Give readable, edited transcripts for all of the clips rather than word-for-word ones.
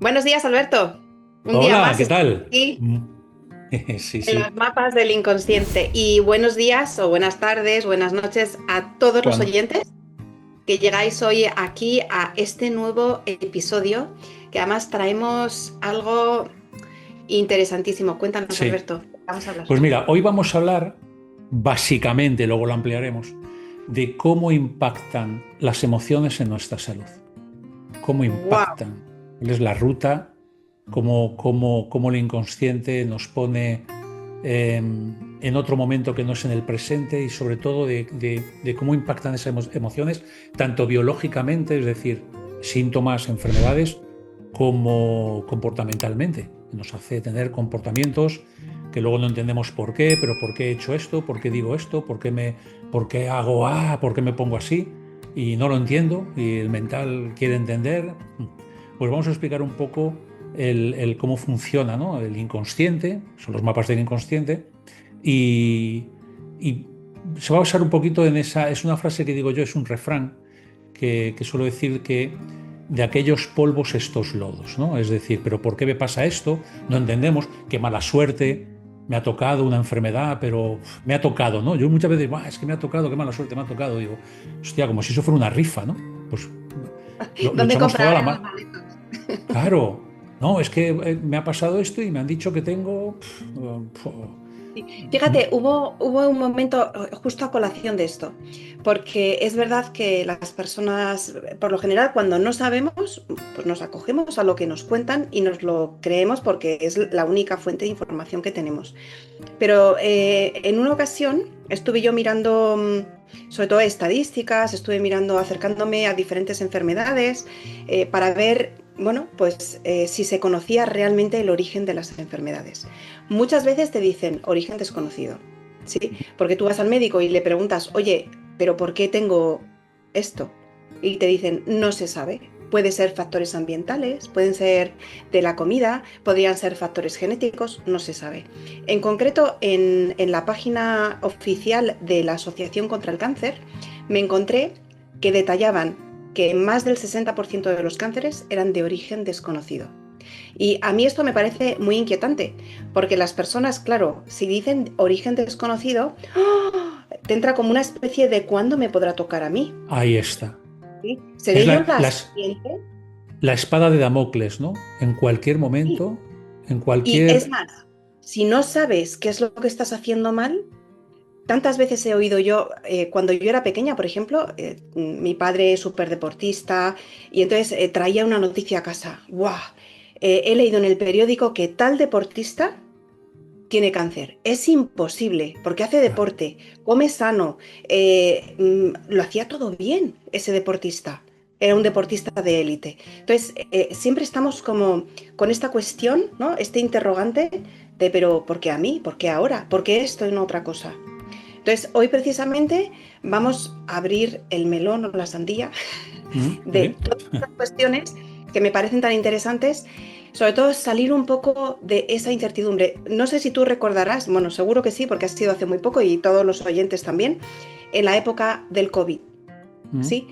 Buenos días, Alberto. Un día Hola, más ¿qué estamos tal? aquí Sí, en los sí. mapas del inconsciente. Y buenos días o buenas tardes, buenas noches a todos los Cuando... oyentes que llegáis hoy aquí a este nuevo episodio, que además traemos algo interesantísimo. Cuéntanos, Sí. Alberto, vamos a hablar. Pues mira, hoy vamos a hablar, básicamente, luego lo ampliaremos, de cómo impactan las emociones en nuestra salud. Cómo ¡Wow! impactan. ¿Cuál es la ruta? Cómo el inconsciente nos pone en otro momento que no es en el presente y sobre todo de cómo impactan esas emociones, tanto biológicamente, es decir, síntomas, enfermedades, como comportamentalmente. Nos hace tener comportamientos que luego no entendemos por qué, pero por qué he hecho esto, por qué digo esto, por qué hago por qué me pongo así y no lo entiendo y el mental quiere entender. Pues vamos a explicar un poco el cómo funciona, ¿no? El inconsciente, son los mapas del inconsciente, y, y se va a basar un poquito en esa, es una frase que digo yo, es un refrán que suelo decir que de aquellos polvos estos lodos, ¿no? Es decir, pero ¿por qué me pasa esto? No entendemos, qué mala suerte, me ha tocado una enfermedad, pero me ha tocado, ¿no? Yo muchas veces digo, es que me ha tocado, qué mala suerte me ha tocado. Digo, hostia, como si eso fuera una rifa, ¿no? Pues lo ¿Dónde echamos toda la compraré los mano. boletos? Claro, no, es que me ha pasado esto y me han dicho que tengo... Sí. Fíjate, hubo un momento justo a colación de esto, porque es verdad que las personas, por lo general, cuando no sabemos, pues nos acogemos a lo que nos cuentan y nos lo creemos porque es la única fuente de información que tenemos. Pero en una ocasión estuve yo mirando, sobre todo estadísticas, estuve mirando, acercándome a diferentes enfermedades para ver, bueno, pues si se conocía realmente el origen de las enfermedades. Muchas veces te dicen origen desconocido, ¿sí? Porque tú vas al médico y le preguntas, oye, ¿pero por qué tengo esto? Y te dicen, no se sabe. Puede ser factores ambientales, pueden ser de la comida, podrían ser factores genéticos, no se sabe. En concreto, en la página oficial de la Asociación contra el Cáncer, me encontré que detallaban que más del 60% de los cánceres eran de origen desconocido. Y a mí esto me parece muy inquietante, porque las personas, claro, si dicen origen desconocido, ¡oh!, te entra como una especie de ¿cuándo me podrá tocar a mí? Ahí está. ¿Sí? Es ¿Seré yo la siguiente? la espada de Damocles, ¿no? En cualquier Sí. momento, en Y es cualquier... más, si no sabes qué es lo que estás haciendo mal, tantas veces he oído yo, cuando yo era pequeña, por ejemplo, mi padre es súper deportista y entonces traía una noticia a casa. ¡Guau! He leído en el periódico que tal deportista tiene cáncer. Es imposible, porque hace Claro. deporte, come sano, lo hacía todo bien ese deportista. Era un deportista de élite. Entonces, siempre estamos como con esta cuestión, ¿no? Este interrogante de, pero ¿por qué a mí? ¿Por qué ahora? ¿Por qué esto y no otra cosa? Entonces, hoy precisamente vamos a abrir el melón o la sandía Muy de bien. todas estas cuestiones que me parecen tan interesantes, sobre todo salir un poco de esa incertidumbre. No sé si tú recordarás, bueno, seguro que sí, porque ha sido hace muy poco y todos los oyentes también, en la época del COVID, Mm. ¿sí?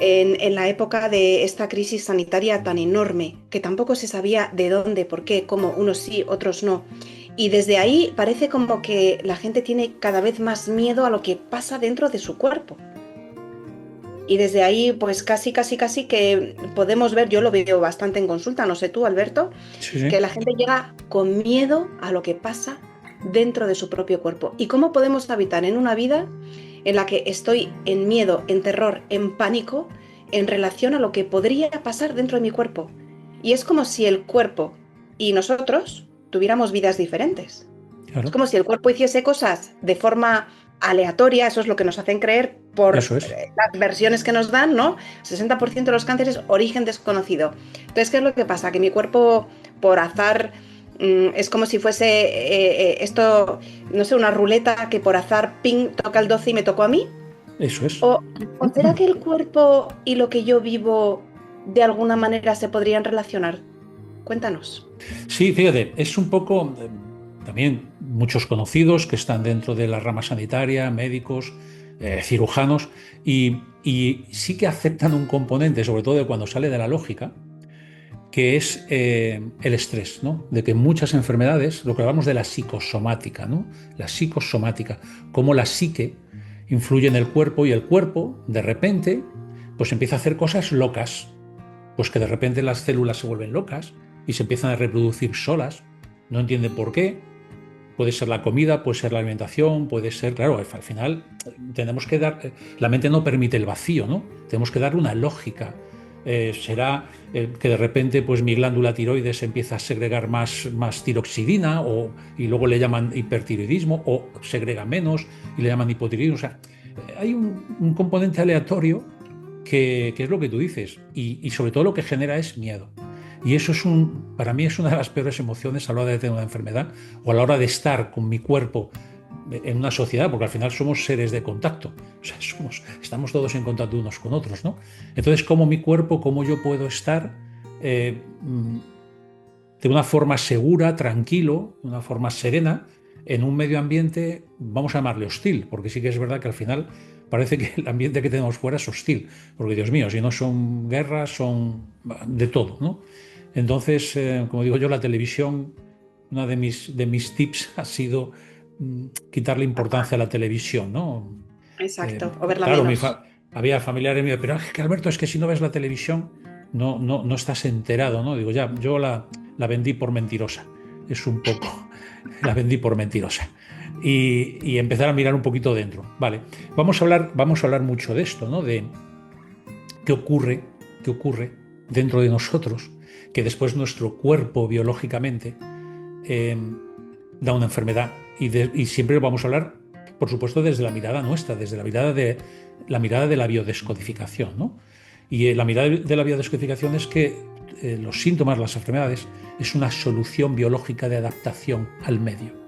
En la época de esta crisis sanitaria tan enorme, que tampoco se sabía de dónde, por qué, cómo, unos sí, otros no. Y desde ahí parece como que la gente tiene cada vez más miedo a lo que pasa dentro de su cuerpo. Y desde ahí, pues casi que podemos ver, yo lo veo bastante en consulta, no sé tú, Alberto, Sí, que sí. la gente llega con miedo a lo que pasa dentro de su propio cuerpo. ¿Y cómo podemos habitar en una vida en la que estoy en miedo, en terror, en pánico, en relación a lo que podría pasar dentro de mi cuerpo? Y es como si el cuerpo y nosotros tuviéramos vidas diferentes. Es Claro. como si el cuerpo hiciese cosas de forma aleatoria, eso es lo que nos hacen creer por Eso es. las versiones que nos dan, ¿no? 60% de los cánceres, origen desconocido. Entonces, ¿qué es lo que pasa? Que mi cuerpo, por azar, es como si fuese esto, no sé, una ruleta que por azar, ping, toca el 12 y me tocó a mí. Eso es. ¿O, o será que el cuerpo y lo que yo vivo de alguna manera se podrían relacionar? Cuéntanos. Sí, fíjate, es un poco también muchos conocidos que están dentro de la rama sanitaria, médicos, cirujanos, y sí que aceptan un componente, sobre todo de cuando sale de la lógica, que es el estrés, ¿no? De que muchas enfermedades, lo que hablamos de la psicosomática, ¿no? La psicosomática, cómo la psique influye en el cuerpo y el cuerpo, de repente, pues empieza a hacer cosas locas, pues que de repente las células se vuelven locas y se empiezan a reproducir solas, no entiende por qué, puede ser la comida, puede ser la alimentación, puede ser, claro, al final tenemos que dar, la mente no permite el vacío, ¿no? Tenemos que darle una lógica. Será que de repente pues mi glándula tiroides empieza a segregar más tiroxidina y luego le llaman hipertiroidismo o segrega menos y le llaman hipotiroidismo. O sea, hay un componente aleatorio que es lo que tú dices y sobre todo lo que genera es miedo. Y eso para mí es una de las peores emociones a la hora de tener una enfermedad o a la hora de estar con mi cuerpo en una sociedad, porque al final somos seres de contacto, o sea, estamos todos en contacto unos con otros, ¿no? Entonces, ¿cómo mi cuerpo, cómo yo puedo estar de una forma segura, tranquilo, de una forma serena, en un medio ambiente, vamos a llamarle hostil, porque sí que es verdad que al final parece que el ambiente que tenemos fuera es hostil, porque Dios mío, si no son guerras, son de todo, ¿no? Entonces, como digo yo, la televisión, una de mis tips ha sido quitarle importancia a la televisión, ¿no? Exacto, o verla Claro, menos. había familiares míos, pero es que Alberto, es que si no ves la televisión no estás enterado, ¿no? Digo, ya, yo la vendí por mentirosa, es un poco, la vendí por mentirosa. Y empezar a mirar un poquito dentro. Vale, vamos a hablar mucho de esto, ¿no? De qué ocurre dentro de nosotros, que después nuestro cuerpo biológicamente eh, da una enfermedad. Y siempre vamos a hablar, por supuesto, desde la mirada nuestra, desde la mirada de la biodescodificación, ¿no? Y la mirada de la biodescodificación es que los síntomas, las enfermedades, es una solución biológica de adaptación al medio.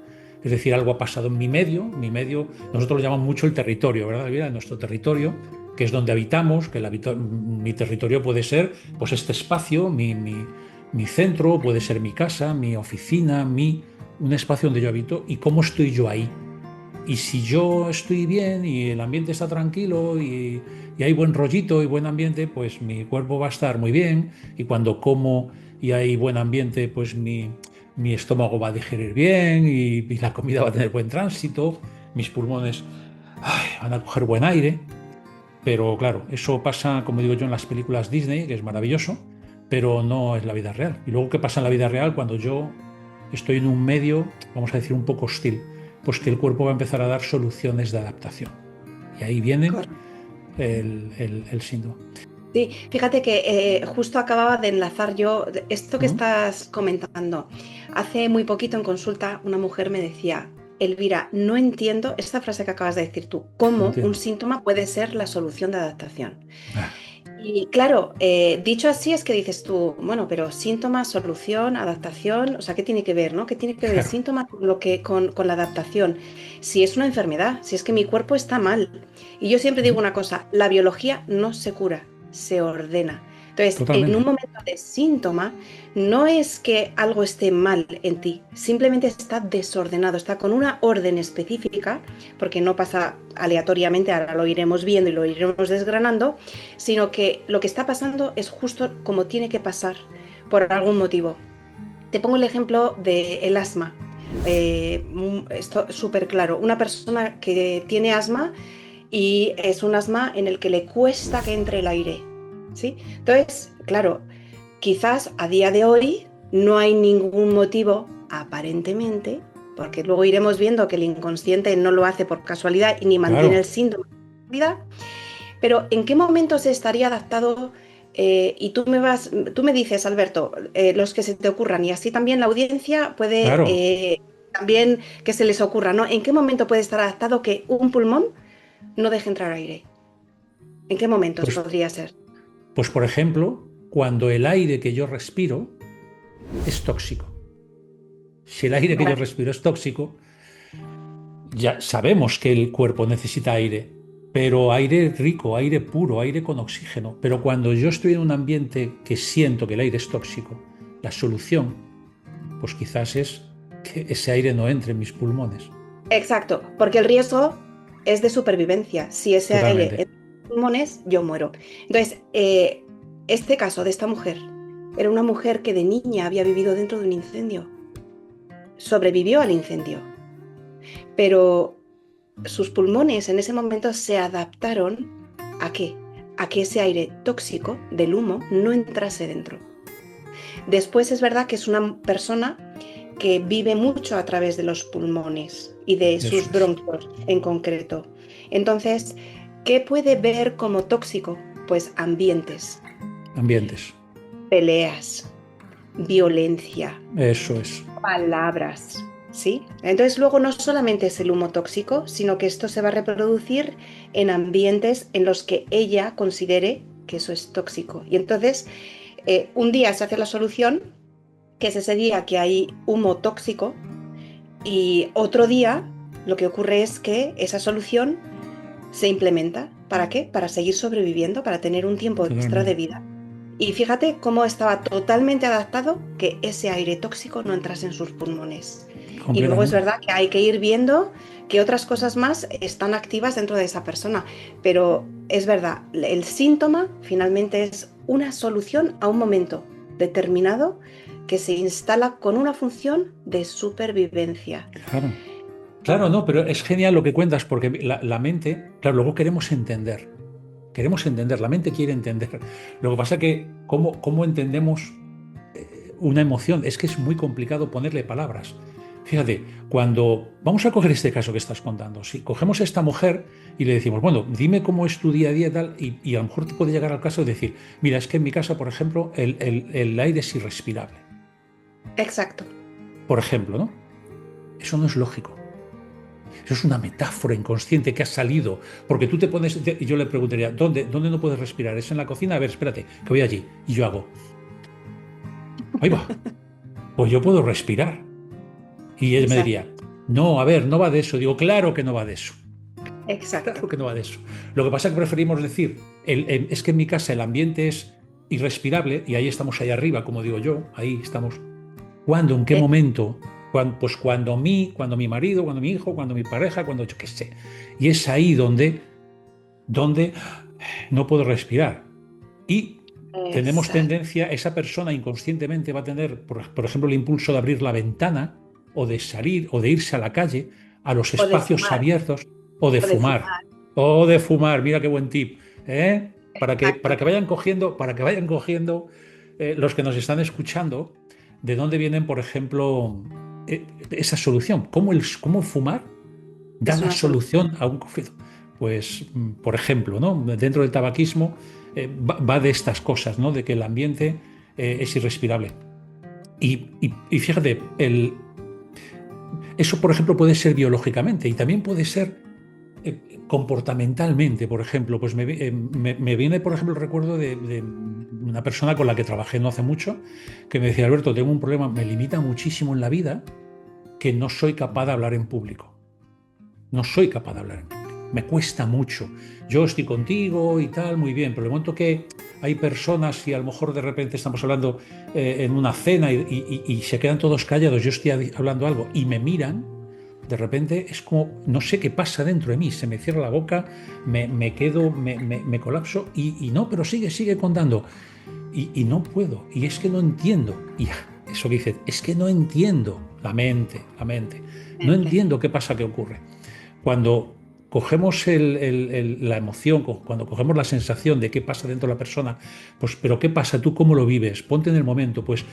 Es decir, algo ha pasado en mi medio, nosotros lo llamamos mucho el territorio, ¿verdad? En nuestro territorio, que es donde habitamos, que mi territorio puede ser pues este espacio, mi centro, puede ser mi casa, mi oficina, un espacio donde yo habito y cómo estoy yo ahí. Y si yo estoy bien y el ambiente está tranquilo y hay buen rollito y buen ambiente, pues mi cuerpo va a estar muy bien. Y cuando como y hay buen ambiente, pues mi estómago va a digerir bien y la comida va a tener buen tránsito, mis pulmones van a coger buen aire. Pero claro, eso pasa, como digo yo, en las películas Disney, que es maravilloso, pero no es la vida real. Y luego, ¿qué pasa en la vida real cuando yo estoy en un medio, vamos a decir, un poco hostil? Pues que el cuerpo va a empezar a dar soluciones de adaptación. Y ahí viene Correcto. el síndrome. Sí, fíjate que justo acababa de enlazar yo esto que ¿Mm? estás comentando. Hace muy poquito en consulta una mujer me decía, Elvira, no entiendo esta frase que acabas de decir tú, No cómo un entiendo. síntoma puede ser la solución de adaptación. Ah, Y claro, dicho así es que dices tú, bueno, pero síntomas, solución, adaptación, o sea, ¿qué tiene que ver, no? ¿Qué tiene que ver el claro, síntoma con la adaptación? Si es una enfermedad, si es que mi cuerpo está mal. Y yo siempre digo ¿Mm? una cosa, la biología no se cura, se ordena. Entonces, en un Totalmente. momento de síntoma, no es que algo esté mal en ti, simplemente está desordenado, está con una orden específica, porque no pasa aleatoriamente, ahora lo iremos viendo y lo iremos desgranando, sino que lo que está pasando es justo como tiene que pasar por algún motivo. Te pongo el ejemplo del asma. Esto es súper claro. Una persona que tiene asma y es un asma en el que le cuesta que entre el aire, ¿sí? Entonces, claro, quizás a día de hoy no hay ningún motivo, aparentemente, porque luego iremos viendo que el inconsciente no lo hace por casualidad y ni mantiene el Claro. síntoma por casualidad, pero ¿en qué momento se estaría adaptado? Y tú me dices, Alberto, los que se te ocurran, y así también la audiencia puede Claro. también que se les ocurra, ¿no? ¿En qué momento puede estar adaptado que un pulmón no deje entrar aire? ¿En qué momentos Pues, podría ser? pues, por ejemplo, cuando el aire que yo respiro es tóxico. Si el aire que yo Vale. respiro es tóxico, ya sabemos que el cuerpo necesita aire, pero aire rico, aire puro, aire con oxígeno. Pero cuando yo estoy en un ambiente que siento que el aire es tóxico, la solución, pues quizás es que ese aire no entre en mis pulmones. Exacto, porque el riesgo es de supervivencia. Si ese aire Totalmente. entra en los pulmones, yo muero. Entonces, este caso de esta mujer Era una mujer que de niña había vivido dentro de un incendio. Sobrevivió al incendio, pero sus pulmones en ese momento se adaptaron ¿a qué? A que ese aire tóxico del humo no entrase dentro. Después es verdad que es una persona que vive mucho a través de los pulmones y de Eso sus es. bronquios en concreto. Entonces, ¿qué puede ver como tóxico? Pues ambientes, Ambientes. peleas, violencia, Eso es. palabras, ¿sí? Entonces luego no solamente es el humo tóxico, sino que esto se va a reproducir en ambientes en los que ella considere que eso es tóxico. Y entonces un día se hace la solución, que es ese día que hay humo tóxico, y otro día lo que ocurre es que esa solución se implementa. ¿Para qué? Para seguir sobreviviendo, para tener un tiempo extra de Totalmente. vida. Y fíjate cómo estaba totalmente adaptado que ese aire tóxico no entrase en sus pulmones. Y luego es Completamente. verdad que hay que ir viendo que otras cosas más están activas dentro de esa persona. Pero es verdad, el síntoma finalmente es una solución a un momento determinado que se instala con una función de supervivencia. Claro. Claro, no, pero es genial lo que cuentas porque la mente, claro, luego queremos entender. Queremos entender, la mente quiere entender. Lo que pasa que, ¿cómo entendemos una emoción? Es que es muy complicado ponerle palabras. Fíjate, cuando vamos a coger este caso que estás contando, si cogemos a esta mujer y le decimos, bueno, dime cómo es tu día a día y tal, y a lo mejor te puede llegar al caso de decir, mira, es que en mi casa, por ejemplo, el aire es irrespirable. Exacto. Por ejemplo, ¿no? Eso no es lógico. Eso es una metáfora inconsciente que ha salido, porque tú te pones, y yo le preguntaría, ¿dónde no puedes respirar? ¿Es en la cocina? A ver, espérate, que voy allí. Y yo hago, ahí va, pues yo puedo respirar. Y él me Exacto. diría, no, a ver, no va de eso. Digo, claro que no va de eso. Exacto. Claro que no va de eso. Lo que pasa es que preferimos decir, es que en mi casa el ambiente es irrespirable y ahí estamos ahí arriba, como digo yo, ahí estamos. ¿Cuándo? ¿En qué Eh, momento? Pues cuando mi marido, cuando mi hijo, cuando mi pareja, cuando yo qué sé. Y es ahí donde no puedo respirar. Y tenemos Exacto. tendencia, esa persona inconscientemente va a tener, por ejemplo, el impulso de abrir la ventana o de salir o de irse a la calle, a los O de espacios fumar. abiertos O de o fumar. de fumar, mira qué buen tip, ¿eh? Para Exacto. que vayan cogiendo, los que nos están escuchando, de dónde vienen, por ejemplo, esa solución. ¿Cómo fumar da Es la una solución. solución a un conflicto? Pues, por ejemplo, ¿no? Dentro del tabaquismo va de estas cosas, ¿no? De que el ambiente es irrespirable. Y fíjate, eso, por ejemplo, puede ser biológicamente y también puede ser comportamentalmente, por ejemplo. Pues me viene, por ejemplo, el recuerdo de una persona con la que trabajé no hace mucho, que me decía, Alberto, tengo un problema, me limita muchísimo en la vida que no soy capaz de hablar en público. No soy capaz de hablar en público. Me cuesta mucho. Yo estoy contigo y tal, muy bien, pero el momento que hay personas y a lo mejor de repente estamos hablando en una cena y se quedan todos callados, yo estoy hablando algo y me miran, de repente es como, no sé qué pasa dentro de mí, se me cierra la boca, me quedo, me colapso y no, pero sigue contando. Y no puedo, y es que no entiendo. Y eso que dices, es que no entiendo la mente. No Mente. entiendo qué pasa, qué ocurre. Cuando cogemos la emoción, cuando cogemos la sensación de qué pasa dentro de la persona, pues, pero ¿qué pasa? ¿Tú cómo lo vives? Ponte en el momento, pues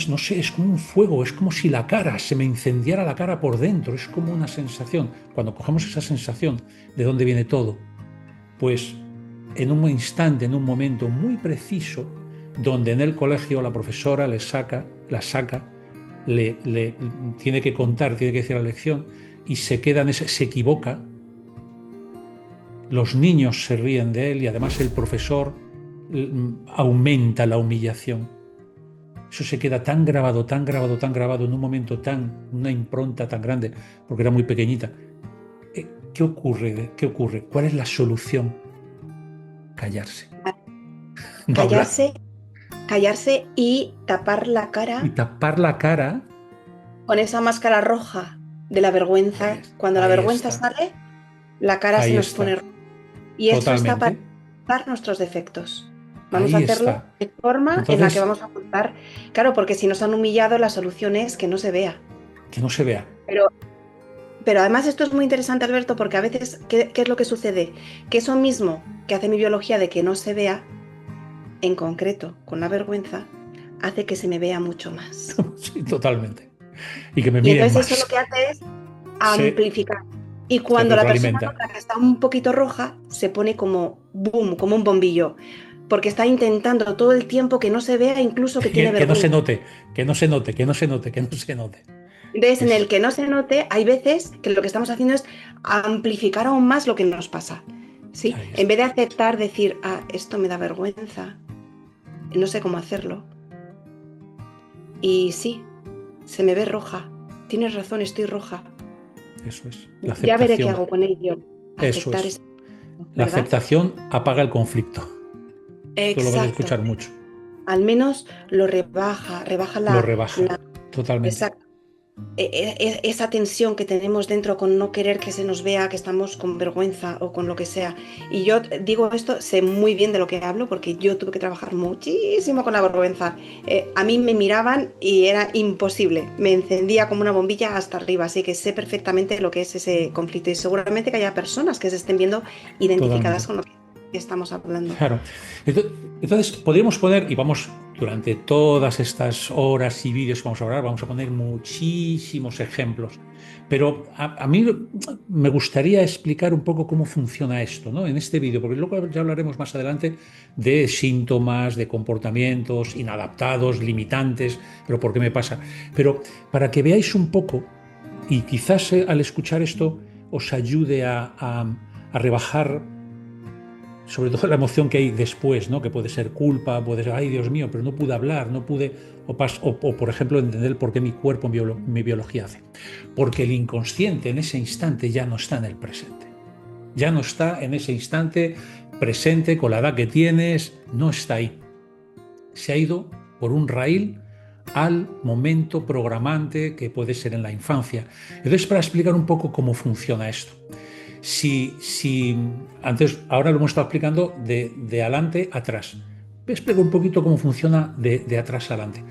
no sé, es como un fuego, es como si la cara, se me incendiara la cara por dentro, es como una sensación. Cuando cogemos esa sensación de dónde viene todo, pues en un instante, en un momento muy preciso, donde en el colegio la profesora la saca, le tiene que contar, tiene que decir la lección, y se equivoca, los niños se ríen de él y además el profesor aumenta la humillación. Eso se queda tan grabado, tan grabado, tan grabado en un momento una impronta tan grande, porque era muy pequeñita. ¿Qué ocurre? ¿Qué ocurre? ¿Cuál es la solución? Callarse, no hablar. Callarse, callarse y tapar la Y cara tapar la cara, con esa máscara roja de la vergüenza. Cuando la ahí vergüenza está, sale, la cara se ahí nos pone está, roja. Y eso está para totalmente. tapar nuestros defectos. Vamos a Ahí hacerlo está. de forma en la que Entonces, vamos a contar. Claro, porque si nos han humillado, la solución es que no se vea. que no se vea. Pero, pero además esto es muy interesante, Alberto, porque a veces, ¿qué es lo que sucede? Que eso mismo que hace mi biología de que no se vea, en concreto, con la vergüenza, hace que se me vea mucho más. Sí, totalmente. Y que me Y miren entonces eso lo más. que hace es Se, amplificar. Y se cuando la persona retroalimenta. nota que está un poquito roja, se pone como boom, como un bombillo, porque está intentando todo el tiempo que no se vea, incluso que tiene Que no se vergüenza. note, que no se note, que no se note, que no se note. Entonces, en el Es, que no se note, hay veces que lo que estamos haciendo es amplificar aún más lo que nos pasa. ¿Sí? ahí En está. vez de aceptar, decir, ah, esto me da vergüenza, no sé cómo hacerlo. Y sí, se me ve roja. Tienes razón, estoy roja. Eso es. La Ya veré qué aceptación. hago con ello. Eso Aceptar es. es, La ¿verdad? aceptación apaga el conflicto. Tú lo vas a Exacto. escuchar mucho. Al menos lo rebaja, rebaja Lo la, rebaja. Totalmente. exacto, esa tensión que tenemos dentro con no querer que se nos vea que estamos con vergüenza o con lo que sea. Y yo digo esto, sé muy bien de lo que hablo porque yo tuve que trabajar muchísimo con la vergüenza. A mí me miraban y era imposible. Me encendía como una bombilla hasta arriba, así que sé perfectamente lo que es ese conflicto y seguramente que haya personas que se estén viendo identificadas Totalmente. con lo que estamos hablando. Claro. Entonces, podríamos poner, y vamos, durante todas estas horas y vídeos que vamos a hablar, vamos a poner muchísimos ejemplos. Pero a mí me gustaría explicar un poco cómo funciona esto, ¿no? En este vídeo, porque luego ya hablaremos más adelante de síntomas, de comportamientos inadaptados, limitantes, pero ¿por qué me pasa? Pero para que veáis un poco, y quizás al escuchar esto os ayude a rebajar sobre todo la emoción que hay después, ¿no? Que puede ser culpa, puede ser, ay Dios mío, pero no pude hablar, no pude, o, por ejemplo, entender por qué mi cuerpo, mi biología hace. Porque el inconsciente en ese instante ya no está en el presente. Ya no está en ese instante presente con la edad que tienes, no está ahí. Se ha ido por un raíl al momento programante que puede ser en la infancia. Entonces, para explicar un poco cómo funciona esto. Si antes, ahora lo hemos estado explicando de adelante a atrás. Explico un poquito cómo funciona de atrás a adelante.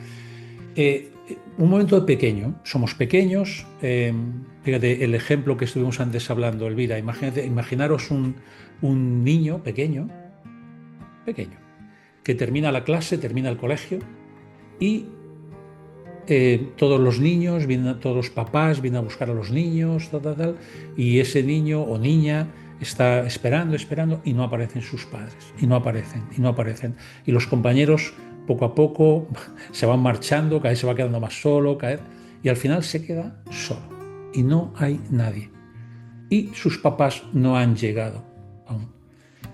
Un momento de pequeño, somos pequeños. Fíjate el ejemplo que estuvimos antes hablando, Elvira. Imaginaros un niño pequeño, pequeño, que termina la clase, termina el colegio y todos los niños, todos los papás vienen a buscar a los niños, y ese niño o niña está esperando, esperando, y no aparecen sus padres, y no aparecen, y no aparecen. Y los compañeros poco a poco se van marchando, cada vez se va quedando más solo, y al final se queda solo, y no hay nadie. Y sus papás no han llegado aún.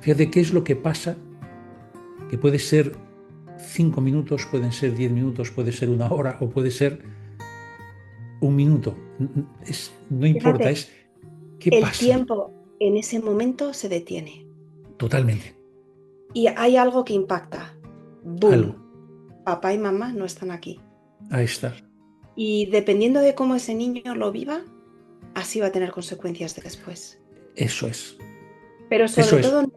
Fíjate qué es lo que pasa, que puede ser 5 minutos, pueden ser 10 minutos, puede ser una hora o puede ser un minuto. No importa, Fíjate, es qué el pasa tiempo en ese momento se detiene. totalmente. Y hay algo que impacta. Algo. ¡Boom! Papá y mamá no están aquí. Ahí está. Y dependiendo de cómo ese niño lo viva, así va a tener consecuencias después. Eso es. Pero Eso sobre es. todo,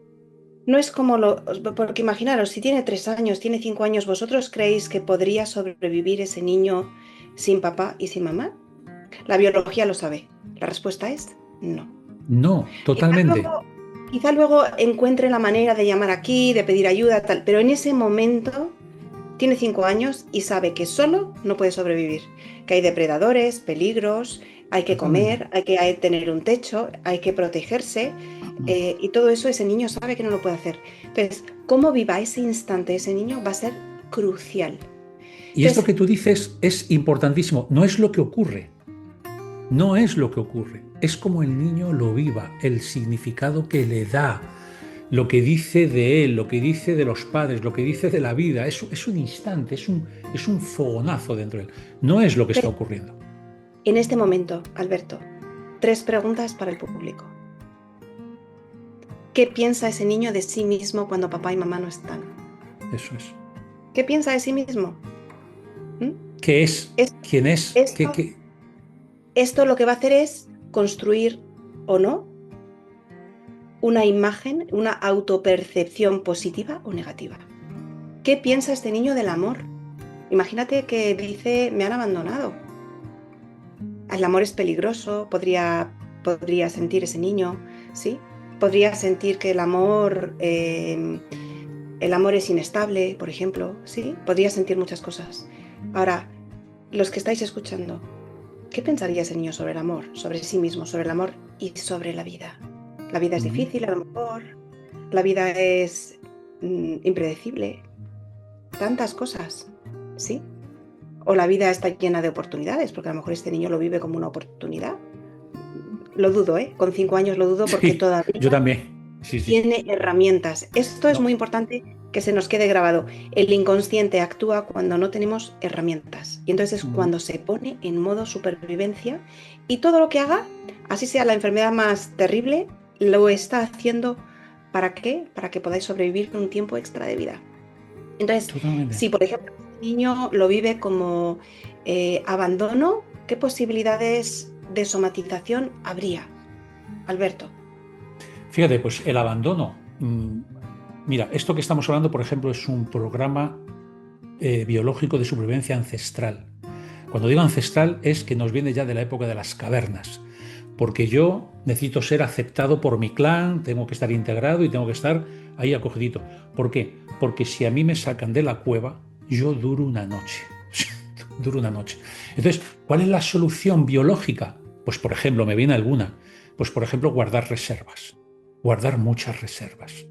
no es como lo... Porque imaginaros, si tiene 3 años, tiene 5 años, ¿vosotros creéis que podría sobrevivir ese niño sin papá y sin mamá? La biología lo sabe. La respuesta es no. No, Quizá totalmente. luego, quizá luego encuentre la manera de llamar aquí, de pedir ayuda, tal, pero en ese momento tiene 5 años y sabe que solo no puede sobrevivir, que hay depredadores, peligros, hay que Totalmente. comer, hay que tener un techo, hay que protegerse, y todo eso ese niño sabe que no lo puede hacer. Entonces, cómo viva ese instante ese niño va a ser crucial. Y esto Entonces, que tú dices es importantísimo. No es lo que ocurre. No es lo que ocurre. Es como el niño lo viva, el significado que le da, lo que dice de él, lo que dice de los padres, lo que dice de la vida. Es un instante, es un fogonazo dentro de él. No es lo que está ocurriendo. en este momento, Alberto, 3 preguntas para el público. ¿Qué piensa ese niño de sí mismo cuando papá y mamá no están? Eso es. ¿Qué piensa de sí mismo? ¿Mm? ¿Qué es? Es- ¿Quién es? Esto, esto lo que va a hacer es construir o no una imagen, una autopercepción positiva o negativa. ¿Qué piensa este niño del amor? Imagínate que dice, me han abandonado. El amor es peligroso, podría sentir ese niño, ¿sí? Podría sentir que el amor es inestable, por ejemplo, ¿sí? Podría sentir muchas cosas. Ahora, los que estáis escuchando, ¿qué pensaría ese niño sobre el amor, sobre sí mismo, sobre el amor y sobre la vida? La vida es difícil, a lo mejor. La vida es impredecible. Tantas cosas, ¿sí? O la vida está llena de oportunidades, porque a lo mejor este niño lo vive como una oportunidad. Lo dudo, ¿eh? Con 5 años lo dudo porque Sí, todavía yo también. Sí, sí. tiene herramientas. Esto es No, muy importante que se nos quede grabado. El inconsciente actúa cuando no tenemos herramientas. Y entonces es mm, cuando se pone en modo supervivencia y todo lo que haga, así sea la enfermedad más terrible, lo está haciendo ¿para qué? Para que podáis sobrevivir un tiempo extra de vida. Entonces, totalmente. si por ejemplo el niño lo vive como abandono, ¿qué posibilidades de somatización habría, Alberto? Fíjate, pues el abandono. Mira, esto que estamos hablando, por ejemplo, es un programa biológico de supervivencia ancestral. Cuando digo ancestral es que nos viene ya de la época de las cavernas, porque yo necesito ser aceptado por mi clan, tengo que estar integrado y tengo que estar ahí acogidito. ¿Por qué? Porque si a mí me sacan de la cueva, yo duro una noche. Duro una noche. Entonces, ¿cuál es la solución biológica? Pues, por ejemplo, me viene alguna. Pues, por ejemplo, guardar reservas. Guardar muchas reservas. Eso,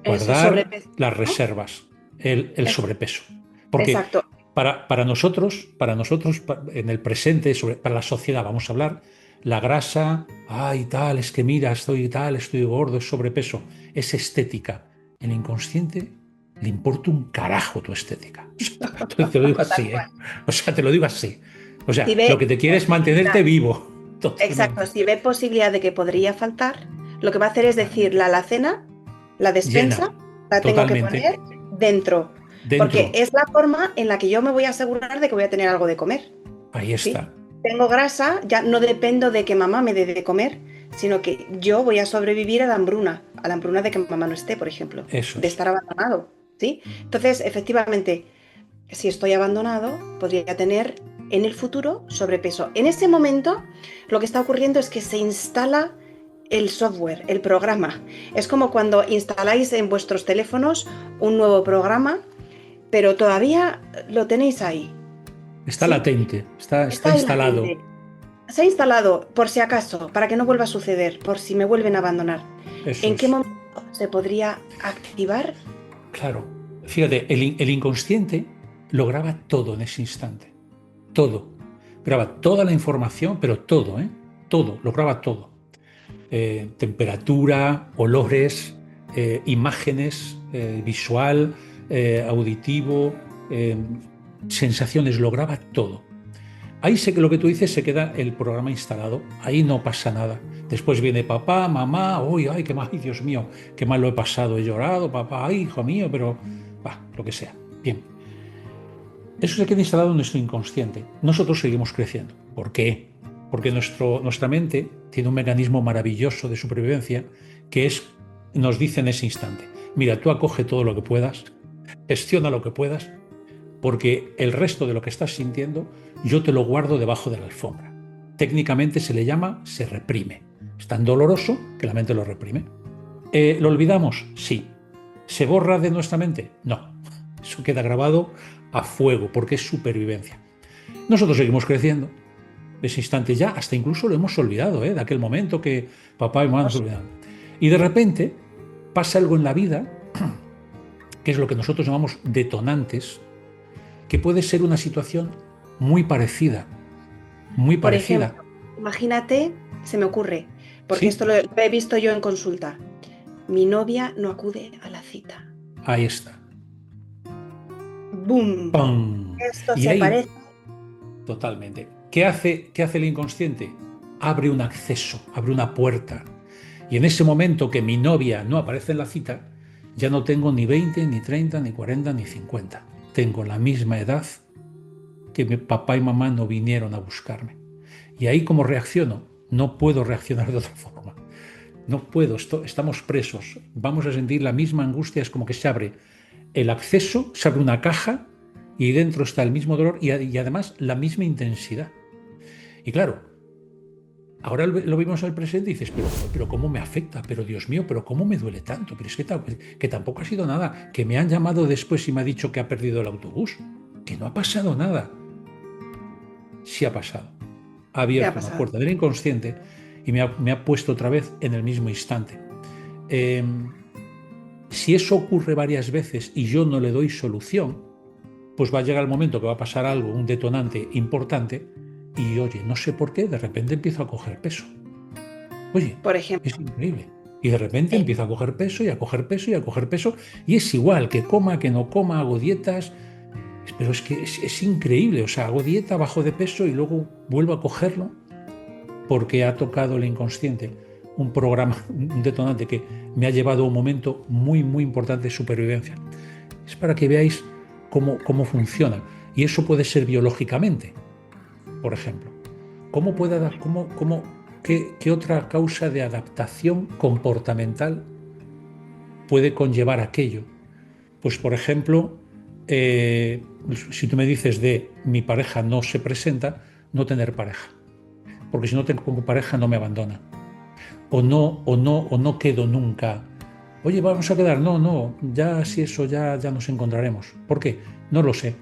Guardar sobrepeso, las ¿no? reservas, el sobrepeso. Porque Exacto. para nosotros, en el presente, para la sociedad, vamos a hablar, la grasa, ay, tal, es que mira, estoy tal, estoy gordo, es sobrepeso, es estética. El inconsciente le importa un carajo tu estética. Te lo digo así, Tal ¿eh? cual. O sea, te lo digo así. O Si sea, lo ve que te quiere es mantenerte posibilidad, vivo, exacto, totalmente. si ve posibilidad de que podría faltar, lo que va a hacer es Claro. decir, la alacena, la Llena, despensa, la tengo que totalmente, poner dentro, porque dentro. es la forma en la que yo me voy a asegurar de que voy a tener algo de comer, Ahí ¿sí? está. Tengo grasa, ya no dependo de que mamá me dé de comer, sino que yo voy a sobrevivir a la hambruna de que mamá no esté, por ejemplo, Eso de es. estar abandonado, ¿sí? Entonces, efectivamente, si estoy abandonado, podría tener en el futuro sobrepeso. En ese momento, lo que está ocurriendo es que se instala el software, el programa. Es como cuando instaláis en vuestros teléfonos un nuevo programa, pero todavía lo tenéis ahí, Está ¿sí? latente, está Está ahí instalado. latente. Se ha instalado por si acaso, para que no vuelva a suceder, por si me vuelven a abandonar. Eso ¿En qué es. momento se podría activar? Claro. Fíjate, el inconsciente lo graba todo en ese instante. Todo. Graba toda la información, pero todo, ¿eh? Todo, lo graba todo. Temperatura, olores, imágenes, visual, auditivo, eh, sensaciones, lo graba todo. Ahí sé que lo que tú dices se queda el programa instalado, ahí no pasa nada. Después viene papá, mamá, uy, ay, qué mal, ay, Dios mío, qué mal lo he pasado, he llorado, papá, ay, hijo mío, pero va, lo que sea. Bien, eso se queda instalado en nuestro inconsciente. Nosotros seguimos creciendo. ¿Por qué? Porque nuestra mente tiene un mecanismo maravilloso de supervivencia que es, nos dice en ese instante, mira, tú acoge todo lo que puedas, gestiona lo que puedas, porque el resto de lo que estás sintiendo yo te lo guardo debajo de la alfombra. Técnicamente se reprime. Es tan doloroso que la mente lo reprime. ¿Lo olvidamos? Sí. ¿Se borra de nuestra mente? No. Eso queda grabado a fuego porque es supervivencia. Nosotros seguimos creciendo. De ese instante ya, hasta incluso lo hemos olvidado, ¿eh? De aquel momento que papá y mamá nos olvidaron. Y de repente pasa algo en la vida, que es lo que nosotros llamamos detonantes, que puede ser una situación muy parecida, muy Por parecida. ejemplo, imagínate, se me ocurre, porque ¿Sí? esto lo he visto yo en consulta. Mi novia no acude a la cita. Ahí está. ¡Boom! ¡Pam! Esto Y se ahí, parece. totalmente. Qué hace el inconsciente? Abre un acceso, abre una puerta. Y en ese momento que mi novia no aparece en la cita, ya no tengo ni 20, ni 30, ni 40, ni 50. Tengo la misma edad que mi papá y mamá no vinieron a buscarme. Y ahí como reacciono, no puedo reaccionar de otra forma. No puedo, estamos presos. Vamos a sentir la misma angustia, es como que se abre el acceso, se abre una caja y dentro está el mismo dolor y además la misma intensidad. Y claro, ahora lo vimos al presente y dices, pero ¿cómo me afecta? Pero Dios mío, pero ¿cómo me duele tanto? Pero es que tampoco ha sido nada, que me han llamado después y me ha dicho que ha perdido el autobús, que no ha pasado nada. Sí ha pasado. Ha ¿Qué ha abierto una pasado? puerta del inconsciente y me ha puesto otra vez en el mismo instante. Eh, si eso ocurre varias veces y yo no le doy solución, pues va a llegar el momento que va a pasar algo, un detonante importante, y oye, no sé por qué, de repente empiezo a coger peso. Oye, Por es ejemplo, increíble. Y de repente eh, empiezo a coger peso y a coger peso y a coger peso. Y es igual, que coma, que no coma, hago dietas. Pero es que es increíble. O sea, hago dieta, bajo de peso y luego vuelvo a cogerlo porque ha tocado el inconsciente. Un programa, un detonante que me ha llevado a un momento muy, muy importante de supervivencia. Es para que veáis cómo funciona. Y eso puede ser biológicamente, por ejemplo. ¿Cómo puede dar, qué otra causa de adaptación comportamental puede conllevar aquello? Pues, por ejemplo, si tú me dices de mi pareja no se presenta, no tener pareja. Porque si no tengo pareja no me abandona. O no quedo nunca. Oye, vamos a quedar. No, no, ya si eso ya nos encontraremos. ¿Por qué? No lo sé.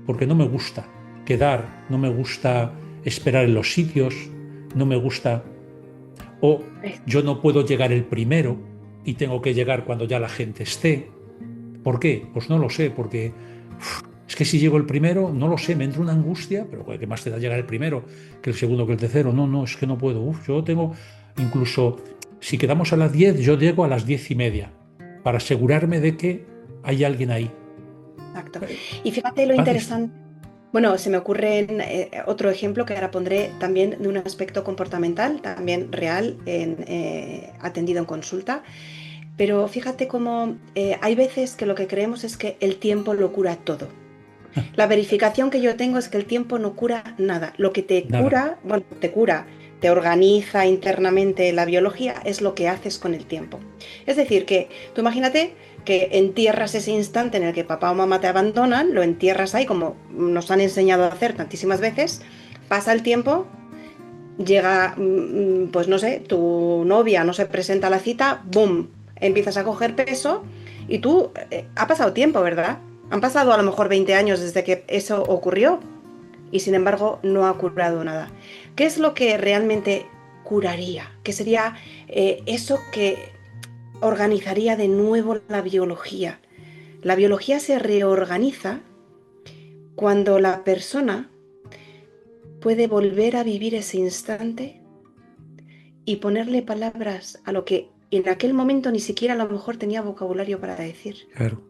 Porque no me gusta quedar, no me gusta esperar en los sitios, no me gusta. O eh, yo no puedo llegar el primero y tengo que llegar cuando ya la gente esté. ¿Por qué? Pues no lo sé, porque es que si llego el primero, no lo sé, me entra una angustia, pero ¿qué más te da llegar el primero que el segundo, que el tercero? No, no, es que no puedo. Yo tengo, incluso si quedamos a las 10, yo llego a las 10:30 para asegurarme de que hay alguien ahí. exacto. Y fíjate lo Va de esto. interesante. Bueno, se me ocurre otro ejemplo que ahora pondré también de un aspecto comportamental, también real, atendido en consulta. Pero fíjate cómo hay veces que lo que creemos es que el tiempo lo cura todo. La verificación que yo tengo es que el tiempo no cura nada. Lo que te Nada. cura, bueno, te cura, te organiza internamente la biología, es lo que haces con el tiempo. Es decir, que tú imagínate que entierras ese instante en el que papá o mamá te abandonan, lo entierras ahí como nos han enseñado a hacer tantísimas veces, pasa el tiempo, llega, pues no sé, tu novia no se presenta a la cita, ¡boom! Empiezas a coger peso y tú, ha pasado tiempo, ¿verdad? Han pasado a lo mejor 20 años desde que eso ocurrió y sin embargo no ha curado nada. ¿Qué es lo que realmente curaría? ¿Qué sería eso que organizaría de nuevo la biología? La biología se reorganiza cuando la persona puede volver a vivir ese instante y ponerle palabras a lo que en aquel momento ni siquiera a lo mejor tenía vocabulario para decir, Claro.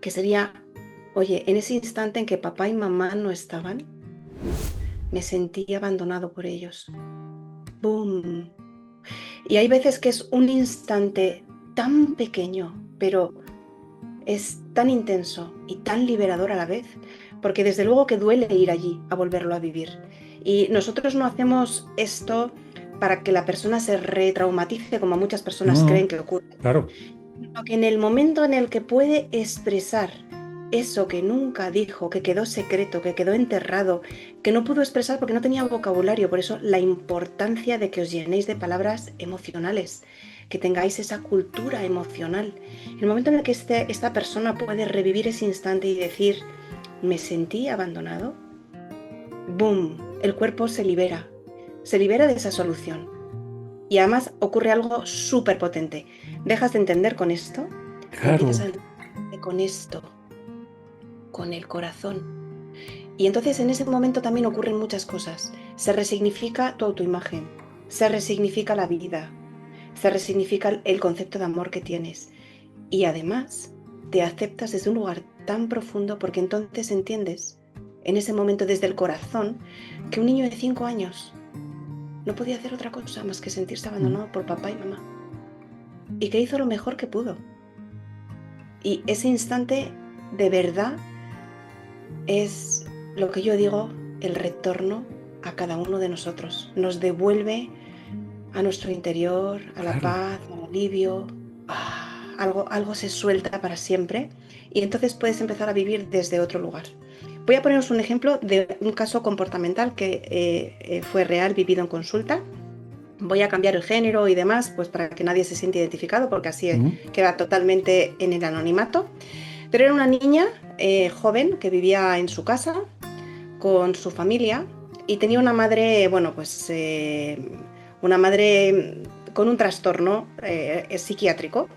que sería, oye, en ese instante en que papá y mamá no estaban, me sentí abandonado por ellos. ¡Boom! Y hay veces que es un instante tan pequeño, pero es tan intenso y tan liberador a la vez, porque desde luego que duele ir allí a volverlo a vivir. Y nosotros no hacemos esto para que la persona se retraumatice como muchas No, personas creen no. que ocurre, Claro. sino que en el momento en el que puede expresar eso que nunca dijo, que quedó secreto, que quedó enterrado, que no pudo expresar porque no tenía vocabulario. Por eso la importancia de que os llenéis de palabras emocionales, que tengáis esa cultura emocional. El momento en el que esta persona puede revivir ese instante y decir, me sentí abandonado, ¡boom! El cuerpo se libera de esa solución. Y además ocurre algo súper potente. Dejas de entender con esto y empiezas a Claro. entender con esto, con el corazón. Y entonces en ese momento también ocurren muchas cosas. Se resignifica tu autoimagen, se resignifica la vida, se resignifica el concepto de amor que tienes. Y además te aceptas desde un lugar tan profundo porque entonces entiendes en ese momento desde el corazón que un niño de 5 años no podía hacer otra cosa más que sentirse Mm. abandonado por papá y mamá. Y que hizo lo mejor que pudo. Y ese instante de verdad es lo que yo digo, el retorno a cada uno de nosotros. Nos devuelve a nuestro interior, a la Claro. paz, al alivio, algo se suelta para siempre y entonces puedes empezar a vivir desde otro lugar. Voy a poneros un ejemplo de un caso comportamental que fue real, vivido en consulta. Voy a cambiar el género y demás, pues para que nadie se sienta identificado, porque así queda totalmente en el anonimato. Pero era una niña joven que vivía en su casa con su familia y tenía una madre, bueno, pues una madre con un trastorno psiquiátrico.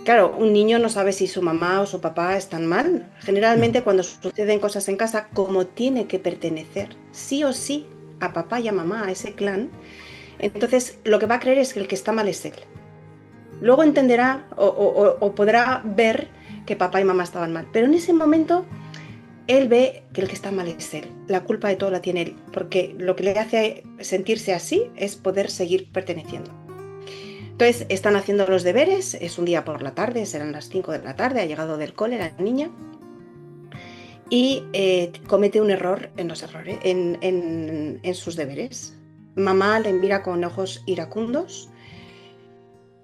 Claro, un niño no sabe si su mamá o su papá están mal. Generalmente cuando suceden cosas en casa, como tiene que pertenecer sí o sí a papá y a mamá, a ese clan, entonces lo que va a creer es que el que está mal es él. Luego entenderá o podrá ver que papá y mamá estaban mal. Pero en ese momento él ve que el que está mal es él. La culpa de todo la tiene él, porque lo que le hace sentirse así es poder seguir perteneciendo. Entonces están haciendo los deberes, es un día por la tarde, serán las 5 de la tarde, ha llegado del cole la niña y comete un error en sus deberes. Mamá le mira con ojos iracundos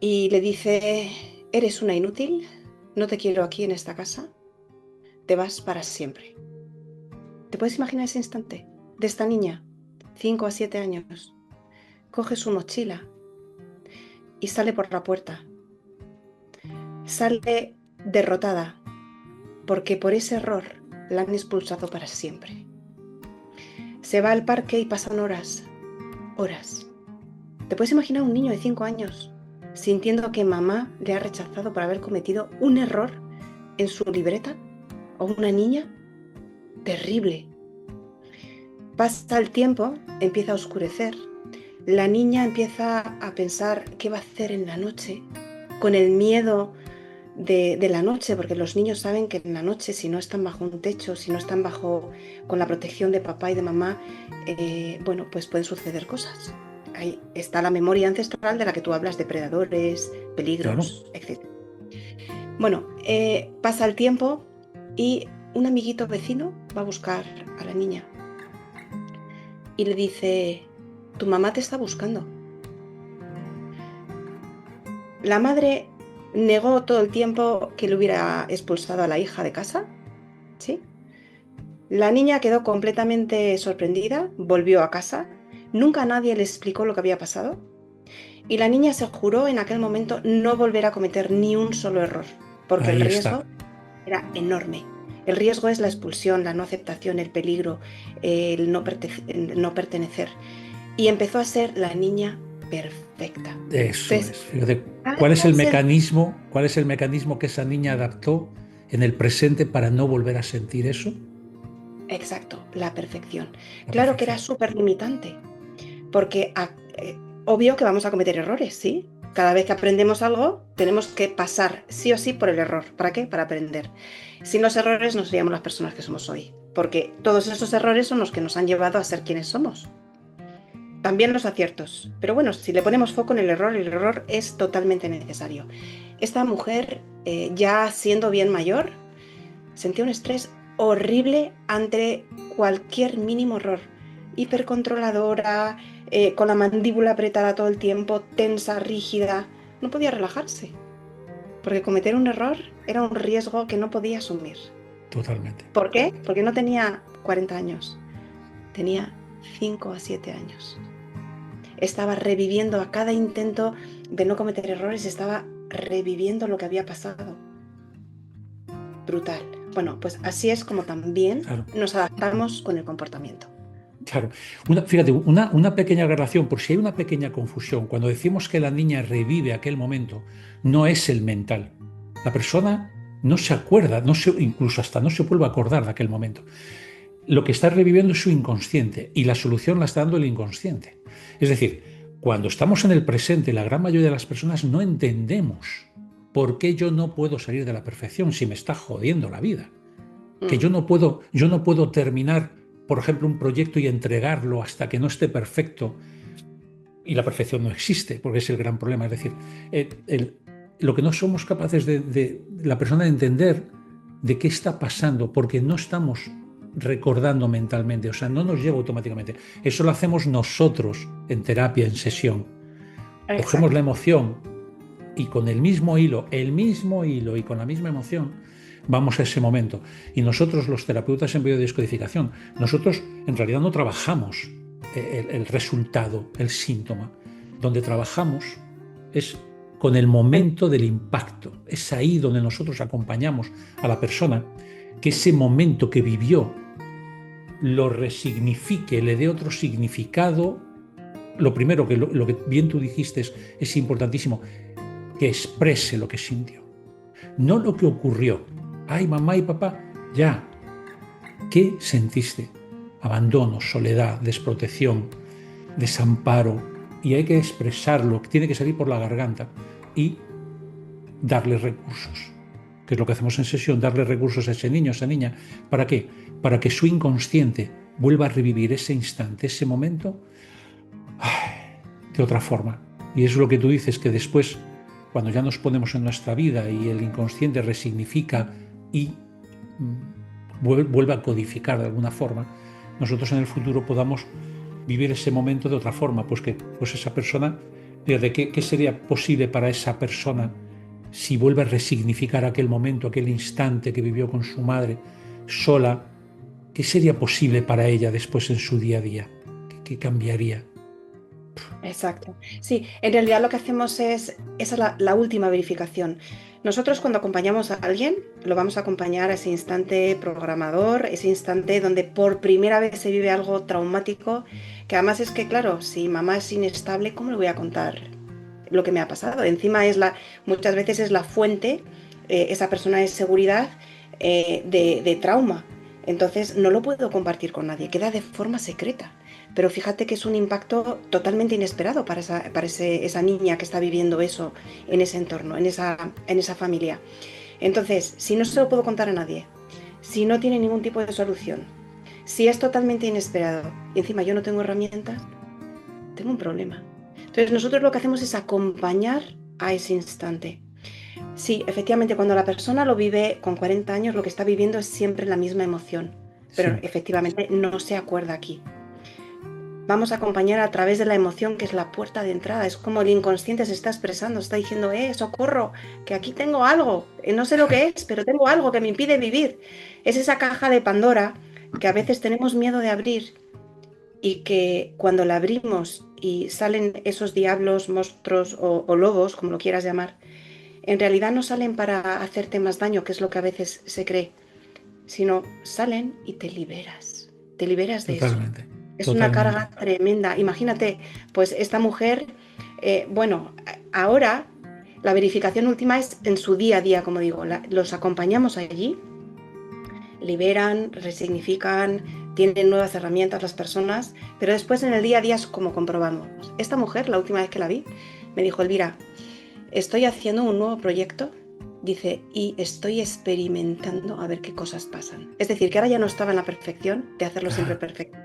y le dice: eres una inútil, no te quiero aquí en esta casa, te vas para siempre. ¿Te puedes imaginar ese instante de esta niña, 5 a 7 años? Coge su mochila y sale por la puerta. Sale derrotada porque por ese error la han expulsado para siempre. Se va al parque y pasan horas. ¿Te puedes imaginar un niño de 5 años sintiendo que mamá le ha rechazado por haber cometido un error en su libreta? ¿O una niña? Terrible. Pasa el tiempo, empieza a oscurecer. La niña empieza a pensar qué va a hacer en la noche, con el miedo de la noche, porque los niños saben que en la noche, si no están bajo un techo, si no están con la protección de papá y de mamá, bueno, pues pueden suceder cosas. Ahí está la memoria ancestral de la que tú hablas, de predadores, peligros, etc. Bueno, pasa el tiempo y un amiguito vecino va a buscar a la niña y le dice: tu mamá te está buscando. La madre negó todo el tiempo que le hubiera expulsado a la hija de casa, ¿sí? La niña quedó completamente sorprendida, volvió a casa, nunca nadie le explicó lo que había pasado y la niña se juró en aquel momento no volver a cometer ni un solo error, porque el riesgo era enorme. El riesgo es la expulsión, la no aceptación, el peligro, el no pertenecer. Y empezó a ser la niña perfecta. Eso es. Fíjate, ¿cuál es el mecanismo que esa niña adaptó en el presente para no volver a sentir eso? Exacto, la perfección. Claro que era súper limitante, porque obvio que vamos a cometer errores, ¿sí? Cada vez que aprendemos algo, tenemos que pasar sí o sí por el error. ¿Para qué? Para aprender. Sin los errores no seríamos las personas que somos hoy, porque todos esos errores son los que nos han llevado a ser quienes somos. También los aciertos. Pero bueno, si le ponemos foco en el error es totalmente necesario. Esta mujer, ya siendo bien mayor, sentía un estrés horrible ante cualquier mínimo error. Hipercontroladora, con la mandíbula apretada todo el tiempo, tensa, rígida. No podía relajarse, porque cometer un error era un riesgo que no podía asumir. Totalmente. ¿Por qué? Porque no tenía 40 años, tenía 5 a 7 años. Estaba reviviendo a cada intento de no cometer errores, estaba reviviendo lo que había pasado. Brutal. Bueno, pues así es como también nos adaptamos con el comportamiento. Claro. Fíjate, una pequeña relación, por si hay una pequeña confusión, cuando decimos que la niña revive aquel momento, no es el mental. La persona no se acuerda, incluso hasta no se vuelve a acordar de aquel momento. Lo que está reviviendo es su inconsciente y la solución la está dando el inconsciente. Es decir, cuando estamos en el presente, la gran mayoría de las personas no entendemos por qué yo no puedo salir de la perfección si me está jodiendo la vida. Que yo no puedo terminar, por ejemplo, un proyecto y entregarlo hasta que no esté perfecto. Y la perfección no existe, porque es el gran problema. Es decir, lo que no somos capaces de la persona de entender de qué está pasando, porque no estamos recordando mentalmente, o sea, no nos lleva automáticamente. Eso lo hacemos nosotros en terapia, en sesión. Cogemos la emoción y con el mismo hilo y con la misma emoción, vamos a ese momento. Y nosotros, los terapeutas en biodescodificación, nosotros en realidad no trabajamos el resultado, el síntoma. Donde trabajamos es con el momento del impacto. Es ahí donde nosotros acompañamos a la persona, que ese momento que vivió lo resignifique, le dé otro significado. Lo primero, que lo que bien tú dijiste es importantísimo, que exprese lo que sintió, no lo que ocurrió. Ay, mamá y papá, ya. ¿Qué sentiste? Abandono, soledad, desprotección, desamparo, y hay que expresarlo, tiene que salir por la garganta y darle recursos, que es lo que hacemos en sesión, darle recursos a ese niño, a esa niña. ¿Para qué? Para que su inconsciente vuelva a revivir ese instante, ese momento, de otra forma. Y es lo que tú dices, que después, cuando ya nos ponemos en nuestra vida y el inconsciente resignifica y vuelve a codificar de alguna forma, nosotros en el futuro podamos vivir ese momento de otra forma, pues que esa persona, fíjate, ¿qué sería posible para esa persona si vuelve a resignificar aquel momento, aquel instante que vivió con su madre sola? ¿Qué sería posible para ella después en su día a día? ¿Qué cambiaría? Exacto. Sí, en realidad lo que hacemos esa es la última verificación. Nosotros cuando acompañamos a alguien, lo vamos a acompañar a ese instante programador, ese instante donde por primera vez se vive algo traumático, que además es que, claro, si mamá es inestable, ¿cómo le voy a contar lo que me ha pasado? Encima muchas veces es la fuente, esa persona de seguridad, de trauma. Entonces no lo puedo compartir con nadie, queda de forma secreta. Pero fíjate que es un impacto totalmente inesperado para esa niña que está viviendo eso en ese entorno, en esa familia. Entonces, si no se lo puedo contar a nadie, si no tiene ningún tipo de solución, si es totalmente inesperado y encima yo no tengo herramientas, tengo un problema. Entonces nosotros lo que hacemos es acompañar a ese instante. Sí, efectivamente, cuando la persona lo vive con 40 años, lo que está viviendo es siempre la misma emoción, pero Sí. efectivamente no se acuerda aquí. Vamos a acompañar a través de la emoción, que es la puerta de entrada. Es como el inconsciente se está expresando, está diciendo, socorro, que aquí tengo algo, no sé lo que es, pero tengo algo que me impide vivir. Es esa caja de Pandora que a veces tenemos miedo de abrir y que cuando la abrimos y salen esos diablos, monstruos o lobos, como lo quieras llamar, en realidad no salen para hacerte más daño, que es lo que a veces se cree, sino salen y te liberas de eso. Totalmente, Es una totalmente. carga tremenda. Imagínate, pues esta mujer, bueno, ahora la verificación última es en su día a día, como digo, los acompañamos allí, liberan, resignifican, tienen nuevas herramientas las personas, pero después en el día a día es como comprobamos. Esta mujer, la última vez que la vi, me dijo, Elvira, estoy haciendo un nuevo proyecto, dice, y estoy experimentando a ver qué cosas pasan. Es decir, que ahora ya no estaba en la perfección de hacerlo siempre Ah, perfecto,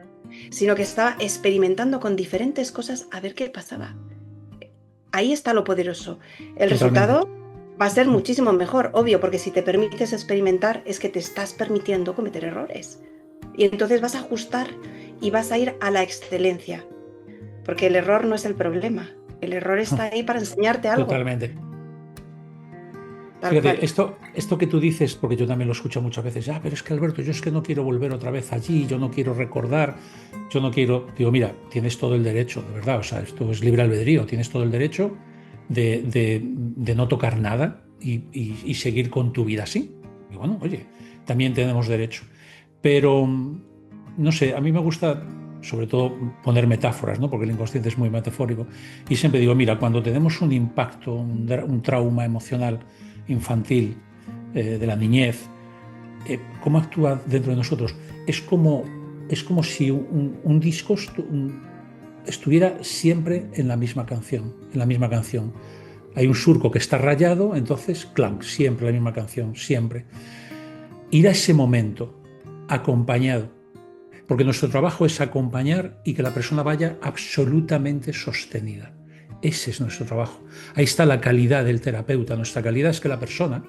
sino que estaba experimentando con diferentes cosas a ver qué pasaba. Ahí está lo poderoso. El totalmente. resultado va a ser muchísimo mejor, obvio, porque si te permites experimentar es que te estás permitiendo cometer errores. Y entonces vas a ajustar y vas a ir a la excelencia, porque el error no es el problema. El error está ahí para enseñarte algo, Totalmente. tal Fíjate, cual. esto que tú dices, porque yo también lo escucho muchas veces, pero es que Alberto, yo es que no quiero volver otra vez allí, yo no quiero recordar, yo no quiero. Digo, mira, tienes todo el derecho, de verdad, o sea, esto es libre albedrío, tienes todo el derecho de no tocar nada y seguir con tu vida así. Y bueno, oye, también tenemos derecho. Pero, no sé, a mí me gusta sobre todo poner metáforas, ¿no? Porque el inconsciente es muy metafórico. Y siempre digo, mira, cuando tenemos un impacto, un trauma emocional infantil de la niñez, ¿cómo actúa dentro de nosotros? Es como si un disco estuviera siempre en la misma canción, en la misma canción. Hay un surco que está rayado, entonces, clank, siempre la misma canción, siempre. Ir a ese momento acompañado, porque nuestro trabajo es acompañar y que la persona vaya absolutamente sostenida. Ese es nuestro trabajo. Ahí está la calidad del terapeuta. Nuestra calidad es que la persona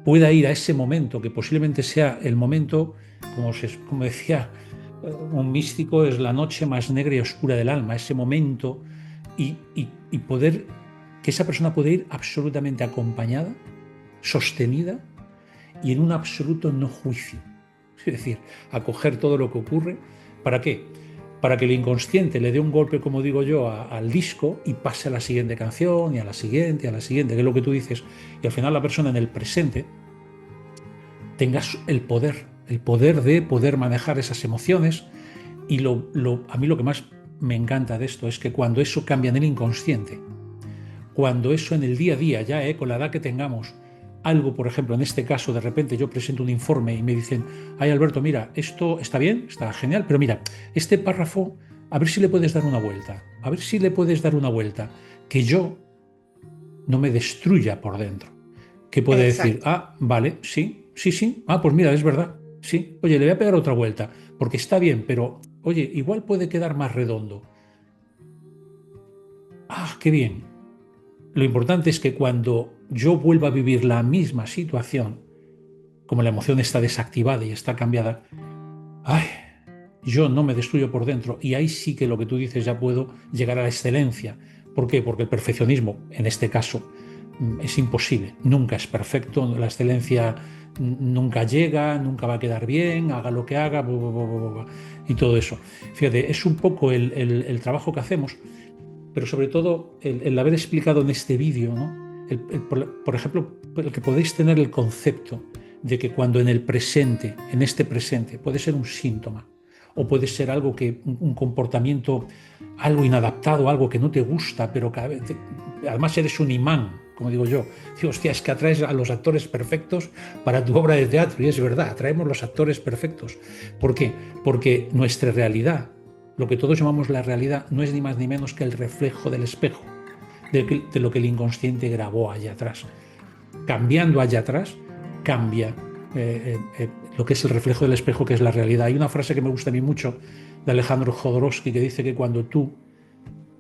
pueda ir a ese momento, que posiblemente sea el momento, como decía un místico, es la noche más negra y oscura del alma, ese momento, y poder que esa persona puede ir absolutamente acompañada, sostenida y en un absoluto no juicio. Es decir, acoger todo lo que ocurre. ¿Para qué? Para que el inconsciente le dé un golpe, como digo yo, al disco y pase a la siguiente canción y a la siguiente, que es lo que tú dices. Y al final la persona en el presente tenga el poder de poder manejar esas emociones. Y a mí lo que más me encanta de esto es que cuando eso cambia en el inconsciente, cuando eso en el día a día, ya con la edad que tengamos, algo, por ejemplo, en este caso, de repente yo presento un informe y me dicen, ay Alberto, mira, esto está bien, está genial, pero mira, este párrafo, a ver si le puedes dar una vuelta, a ver si le puedes dar una vuelta, que yo no me destruya por dentro. Que puede decir, Exacto. ah, vale, sí, sí, sí, ah, pues mira, es verdad, sí, oye, le voy a pegar otra vuelta, porque está bien, pero, oye, igual puede quedar más redondo. Ah, qué bien. Lo importante es que cuando yo vuelva a vivir la misma situación, como la emoción está desactivada y está cambiada, ay, yo no me destruyo por dentro y ahí sí que lo que tú dices ya puedo llegar a la excelencia. ¿Por qué? Porque el perfeccionismo, en este caso, es imposible, nunca es perfecto, la excelencia nunca llega, nunca va a quedar bien, haga lo que haga, y todo eso. Fíjate, es un poco el trabajo que hacemos, pero sobre todo el haber explicado en este vídeo, ¿no? Por ejemplo, el que podéis tener el concepto de que cuando en el presente, en este presente, puede ser un síntoma o puede ser algo que, un comportamiento, algo inadaptado, algo que no te gusta, pero cada vez, además eres un imán, como digo yo. Digo, hostia, es que atraes a los actores perfectos para tu obra de teatro, y es verdad, atraemos los actores perfectos. ¿Por qué? Porque nuestra realidad, lo que todos llamamos la realidad, no es ni más ni menos que el reflejo del espejo, de lo que el inconsciente grabó allá atrás. Cambiando allá atrás, cambia lo que es el reflejo del espejo, que es la realidad. Hay una frase que me gusta a mí mucho de Alejandro Jodorowsky que dice que cuando tú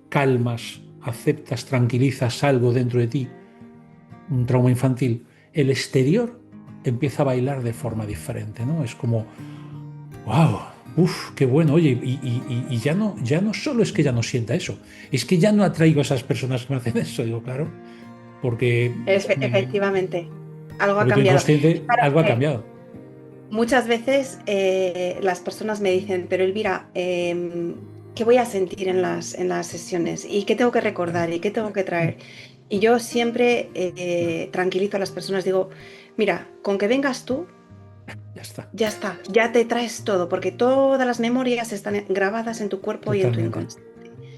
calmas, aceptas, tranquilizas algo dentro de ti, un trauma infantil, el exterior empieza a bailar de forma diferente, ¿no? Es como, wow, uf, qué bueno, oye, y ya no solo es que ya no sienta eso, es que ya no atraigo a esas personas que me hacen eso, digo, claro, porque, Efectivamente, algo ha porque tu cambiado. inconsciente, Claro, algo ha cambiado. muchas veces las personas me dicen, pero Elvira, ¿qué voy a sentir en las sesiones? ¿Y qué tengo que recordar? ¿Y qué tengo que traer? Y yo siempre tranquilizo a las personas, digo, mira, con que vengas tú, Ya está, ya está, ya te traes todo, porque todas las memorias están grabadas en tu cuerpo y en tu totalmente. inconsciente.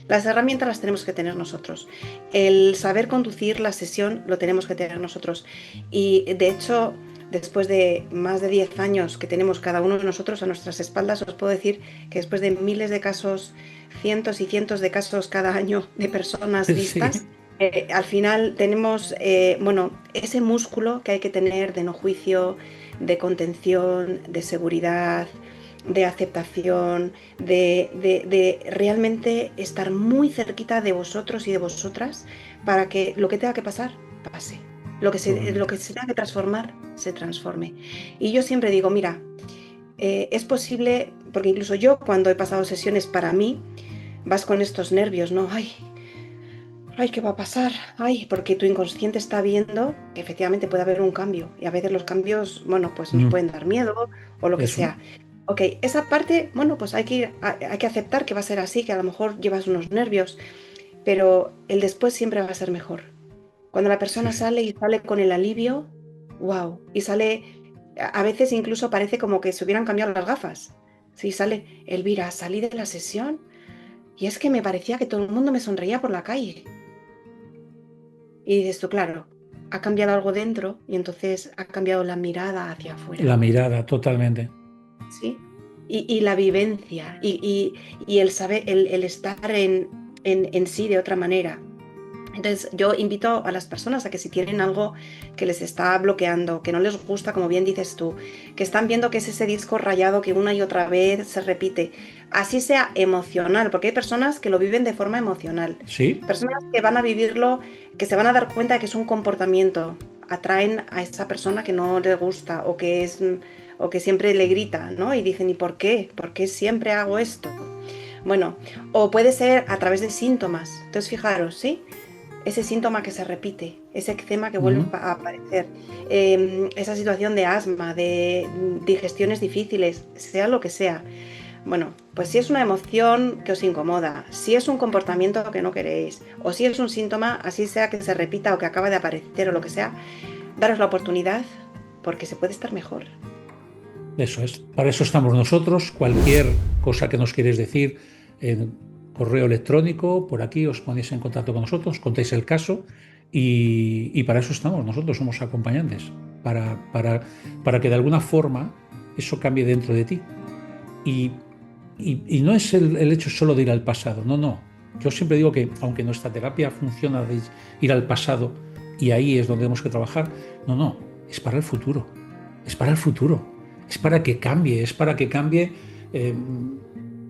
Las herramientas las tenemos que tener nosotros. El saber conducir la sesión lo tenemos que tener nosotros. Y de hecho, después de más de 10 años que tenemos cada uno de nosotros a nuestras espaldas, os puedo decir que después de miles de casos, cientos y cientos de casos cada año de personas vistas, Sí, al final tenemos, bueno, ese músculo que hay que tener de no juicio, de contención, de seguridad, de aceptación, de realmente estar muy cerquita de vosotros y de vosotras para que lo que tenga que pasar, pase. Lo totalmente. que se tenga que transformar, se transforme. Y yo siempre digo, mira, es posible, porque incluso yo cuando he pasado sesiones para mí, vas con estos nervios, ¿no? Ay, ¿qué va a pasar? Ay, porque tu inconsciente está viendo que efectivamente puede haber un cambio y a veces los cambios, bueno, pues nos Mm, pueden dar miedo o lo que eso, sea. Ok, esa parte, bueno, pues hay que aceptar que va a ser así, que a lo mejor llevas unos nervios, pero el después siempre va a ser mejor. Cuando la sí, persona sí. sale y sale con el alivio, wow, y sale, a veces incluso parece como que se hubieran cambiado las gafas. Sí, sale, Elvira, salí de la sesión y es que me parecía que todo el mundo me sonreía por la calle. Y dices tú, claro, ha cambiado algo dentro y entonces ha cambiado la mirada hacia La afuera, mirada, totalmente. ¿sí? Y la vivencia y el saber, el estar en sí de otra manera. Entonces yo invito a las personas a que si tienen algo que les está bloqueando, que no les gusta, como bien dices tú, que están viendo que es ese disco rayado que una y otra vez se repite, así sea emocional, porque hay personas que lo viven de forma emocional, Sí, personas que van a vivirlo, que se van a dar cuenta de que es un comportamiento, atraen a esa persona que no le gusta o que siempre le grita, ¿no? Y dicen, ¿y por qué? ¿Por qué siempre hago esto? Bueno, o puede ser a través de síntomas. Entonces, fijaros, ¿sí? ese síntoma que se repite, ese eczema que vuelve Ujú. a aparecer, esa situación de asma, de digestiones difíciles, sea lo que sea. Bueno, pues si es una emoción que os incomoda, si es un comportamiento que no queréis, o si es un síntoma, así sea que se repita o que acaba de aparecer o lo que sea, daros la oportunidad porque se puede estar mejor. Eso es. Para eso estamos nosotros. Cualquier cosa que nos queréis decir en correo electrónico, por aquí os ponéis en contacto con nosotros, contáis el caso y para eso estamos. Nosotros somos acompañantes, para que de alguna forma eso cambie dentro de ti. Y, y no es el hecho solo de ir al pasado, no, no. Yo siempre digo que aunque nuestra terapia funciona de ir al pasado y ahí es donde tenemos que trabajar, no, no, es para el futuro, es para el futuro, es para que cambie eh,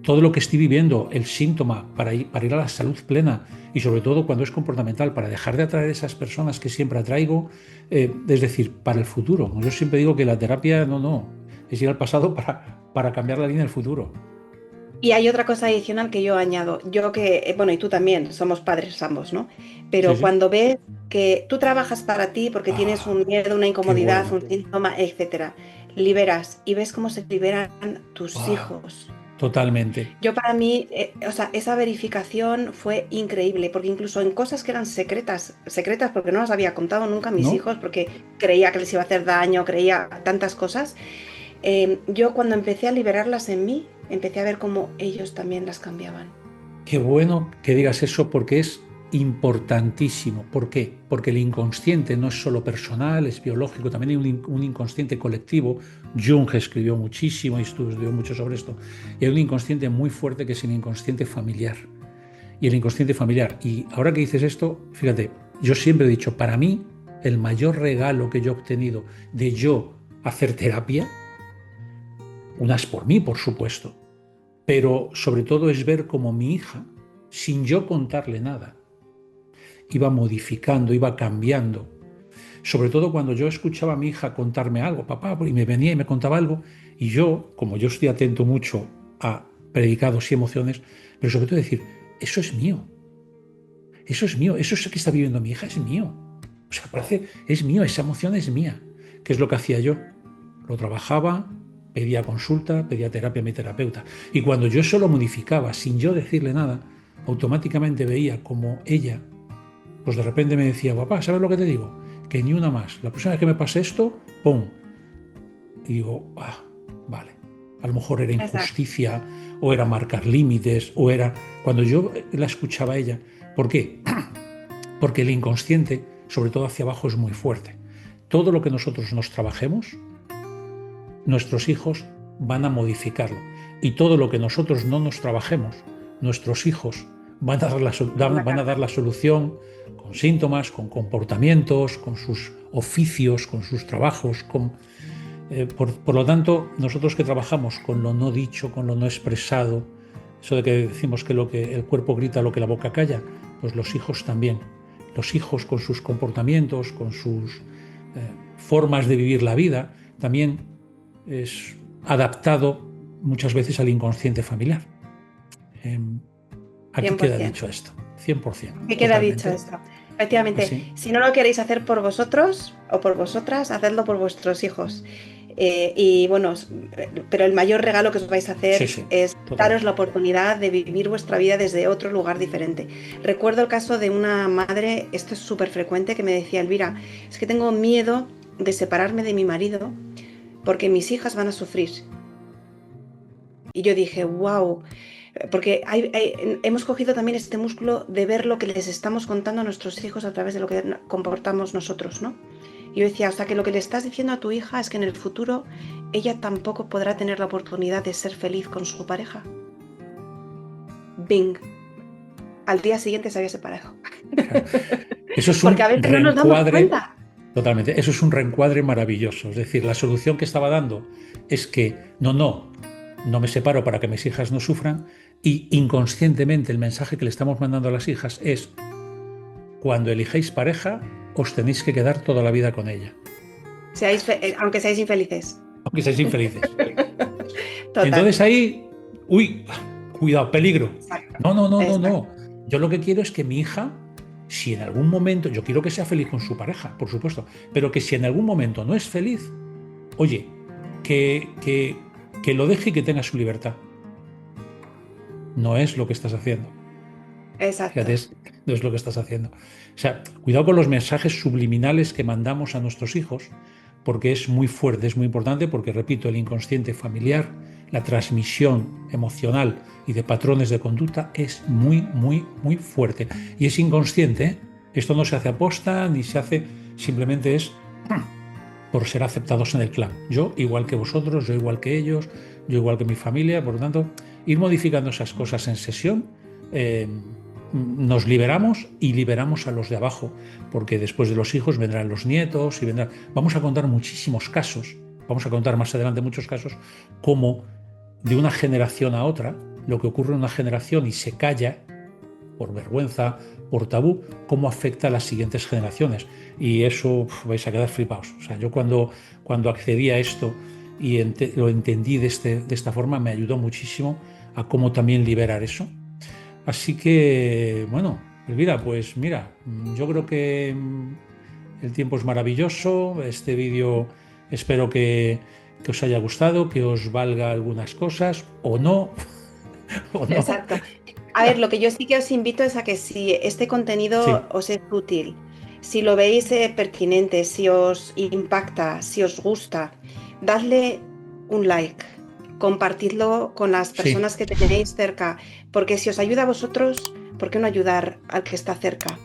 todo lo que estoy viviendo, el síntoma, para ir a la salud plena y sobre todo cuando es comportamental, para dejar de atraer esas personas que siempre atraigo, es decir, para el futuro. Yo siempre digo que la terapia, no, no, es ir al pasado para cambiar la línea del futuro. Y hay otra cosa adicional que yo añado. Yo que, bueno, y tú también, somos padres ambos, ¿no? Sí, Pero sí. cuando ves que tú trabajas para ti porque tienes Ah, un miedo, una qué incomodidad, bueno. un síntoma, etcétera, liberas y ves cómo se liberan tus Ah, hijos. totalmente. Yo para mí, o sea, esa verificación fue increíble, porque incluso en cosas que eran secretas, secretas porque no las había contado nunca a mis ¿No? hijos, porque creía que les iba a hacer daño, creía tantas cosas, yo cuando empecé a liberarlas en mí, empecé a ver cómo ellos también las cambiaban. Qué bueno que digas eso porque es importantísimo. ¿Por qué? Porque el inconsciente no es solo personal, es biológico, también hay un inconsciente colectivo. Jung escribió muchísimo y estudió mucho sobre esto. Y hay un inconsciente muy fuerte que es el inconsciente familiar. Y el inconsciente familiar. Y ahora que dices esto, fíjate, yo siempre he dicho, para mí, el mayor regalo que yo he obtenido de yo hacer terapia, unas por mí, por supuesto, pero sobre todo es ver cómo mi hija, sin yo contarle nada, iba modificando, iba cambiando. Sobre todo cuando yo escuchaba a mi hija contarme algo, papá, y me venía y me contaba algo, y yo, como yo estoy atento mucho a predicados y emociones, pero sobre todo decir, eso es mío, eso es que está viviendo mi hija, es mío. O sea, parece, es mío, esa emoción es mía. ¿Qué es lo que hacía yo? Lo trabajaba, pedía consulta, pedía terapia a mi terapeuta. Y cuando yo eso lo modificaba sin yo decirle nada, automáticamente veía como ella, pues de repente me decía, papá, ¿sabes lo que te digo? Que ni una más. La próxima vez que me pase esto, ¡pum! Y digo, ah, vale. A lo mejor era Exacto. injusticia, o era marcar límites, o era... Cuando yo la escuchaba a ella, ¿por qué? Porque el inconsciente, sobre todo hacia abajo, es muy fuerte. Todo lo que nosotros nos trabajemos, nuestros hijos van a modificarlo. Y todo lo que nosotros no nos trabajemos, nuestros hijos van a dar la solución con síntomas, con comportamientos, con sus oficios, con sus trabajos. Por lo tanto, nosotros que trabajamos con lo no dicho, con lo no expresado, eso de que decimos que, lo que el cuerpo grita lo que la boca calla, pues los hijos también. Los hijos con sus comportamientos, con sus formas de vivir la vida, también es adaptado muchas veces al inconsciente familiar. Eh, Aquí queda 100%. dicho esto, 100%, ¿Qué queda dicho totalmente. esto? Efectivamente, Así, si no lo queréis hacer por vosotros o por vosotras, hacedlo por vuestros hijos. Y bueno, pero el mayor regalo que os vais a sí, hacer sí, es daros totalmente. la oportunidad de vivir vuestra vida desde otro lugar diferente. Recuerdo el caso de una madre, esto es súper frecuente, que me decía, Elvira, es que tengo miedo de separarme de mi marido porque mis hijas van a sufrir. Y yo dije, wow, porque hemos cogido también este músculo de ver lo que les estamos contando a nuestros hijos a través de lo que comportamos nosotros, ¿no? Y yo decía, o sea, que lo que le estás diciendo a tu hija es que en el futuro ella tampoco podrá tener la oportunidad de ser feliz con su pareja. Bing. Al día siguiente se había separado. Eso es Porque a un veces no nos damos reencuadre, cuenta. totalmente, eso es un reencuadre maravilloso. Es decir, la solución que estaba dando es que no, no, no me separo para que mis hijas no sufran y inconscientemente el mensaje que le estamos mandando a las hijas es, cuando elijéis pareja, os tenéis que quedar toda la vida con ella, Aunque seáis infelices. aunque seáis infelices. Total. Entonces ahí, uy, cuidado, peligro. Exacto. No, no, no, no, Exacto. no. Yo lo que quiero es que mi hija si en algún momento, yo quiero que sea feliz con su pareja, por supuesto, pero que si en algún momento no es feliz, oye, que lo deje y que tenga su libertad. No es lo que estás haciendo. Fíjate, Exacto. no es lo que estás haciendo. O sea, cuidado con los mensajes subliminales que mandamos a nuestros hijos, porque es muy fuerte, es muy importante, porque, repito, el inconsciente familiar, la transmisión emocional y de patrones de conducta es muy, muy, muy fuerte. Y es inconsciente, ¿eh? Esto no se hace aposta, ni se hace, simplemente es por ser aceptados en el clan. Yo igual que vosotros, yo igual que ellos, yo igual que mi familia, por lo tanto, ir modificando esas cosas en sesión, eh, nos liberamos y liberamos a los de abajo, porque después de los hijos vendrán los nietos y vendrán... Vamos a contar muchísimos casos, vamos a contar más adelante muchos casos, como de una generación a otra, lo que ocurre en una generación y se calla por vergüenza, por tabú, cómo afecta a las siguientes generaciones. Y eso vais a quedar flipados. O sea, yo cuando accedí a esto y lo entendí de esta forma, me ayudó muchísimo a cómo también liberar eso. Así que, bueno, Elvira, pues mira, yo creo que el tiempo es maravilloso. Este vídeo espero que os haya gustado, que os valga algunas cosas o no, o no. Exacto. A ver, lo que yo sí que os invito es a que si este contenido Sí, os es útil, si lo veis pertinente, si os impacta, si os gusta, dadle un like, compartidlo con las sí, personas que tenéis cerca, porque si os ayuda a vosotros, ¿por qué no ayudar al que está cerca?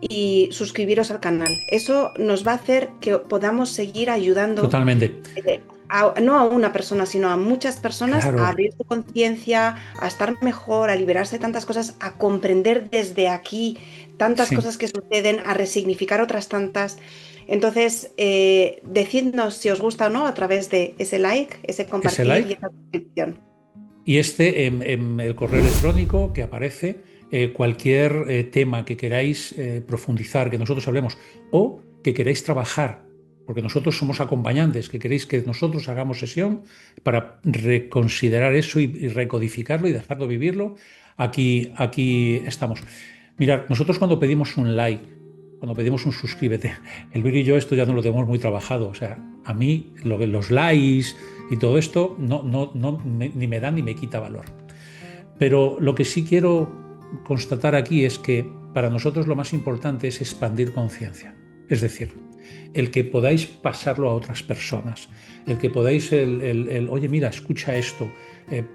Y suscribiros al canal. Eso nos va a hacer que podamos seguir ayudando totalmente. no a una persona, sino a muchas personas a Claro, abrir su conciencia, a estar mejor, a liberarse de tantas cosas, a comprender desde aquí tantas sí. cosas que suceden, a resignificar otras tantas. Entonces, decidnos si os gusta o no a través de ese like, ese Ese compartir y like esa suscripción. y este en el correo electrónico que aparece, cualquier tema que queráis profundizar, que nosotros hablemos o que queráis trabajar, porque nosotros somos acompañantes, que queréis que nosotros hagamos sesión para reconsiderar eso y recodificarlo y dejarlo vivirlo, aquí estamos. Mirad, nosotros cuando pedimos un like, cuando pedimos un suscríbete, el vídeo y yo esto ya no lo tenemos muy trabajado. O sea, a mí los likes y todo esto ni me da ni me quita valor. Pero lo que sí quiero constatar aquí es que para nosotros lo más importante es expandir conciencia. Es decir, el que podáis pasarlo a otras personas, el que podáis, oye, mira, escucha esto, eh,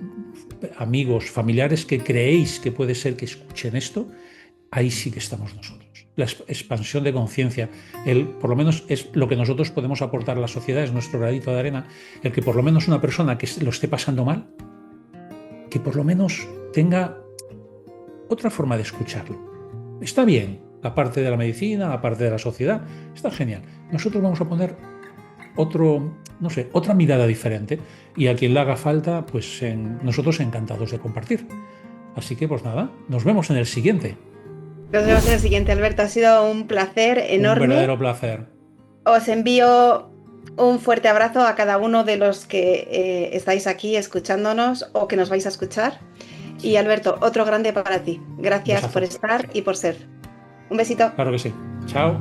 amigos, familiares que creéis que puede ser que escuchen esto, ahí sí que estamos nosotros. La expansión de conciencia, por lo menos es lo que nosotros podemos aportar a la sociedad, es nuestro granito de arena, el que por lo menos una persona que lo esté pasando mal, que por lo menos tenga otra forma de escucharlo. Está bien, la parte de la medicina, la parte de la sociedad, está genial. Nosotros vamos a poner no sé, otra mirada diferente y a quien le haga falta, pues nosotros encantados de compartir. Así que pues nada, nos vemos en el siguiente. Nos vemos en el siguiente, Alberto. Ha sido un placer Un enorme. verdadero placer. Os envío un fuerte abrazo a cada uno de los que estáis aquí escuchándonos o que nos vais a escuchar. Y Alberto, otro grande para ti. Un Gracias por besazo. estar y por ser. Un besito. Claro que sí. Chao.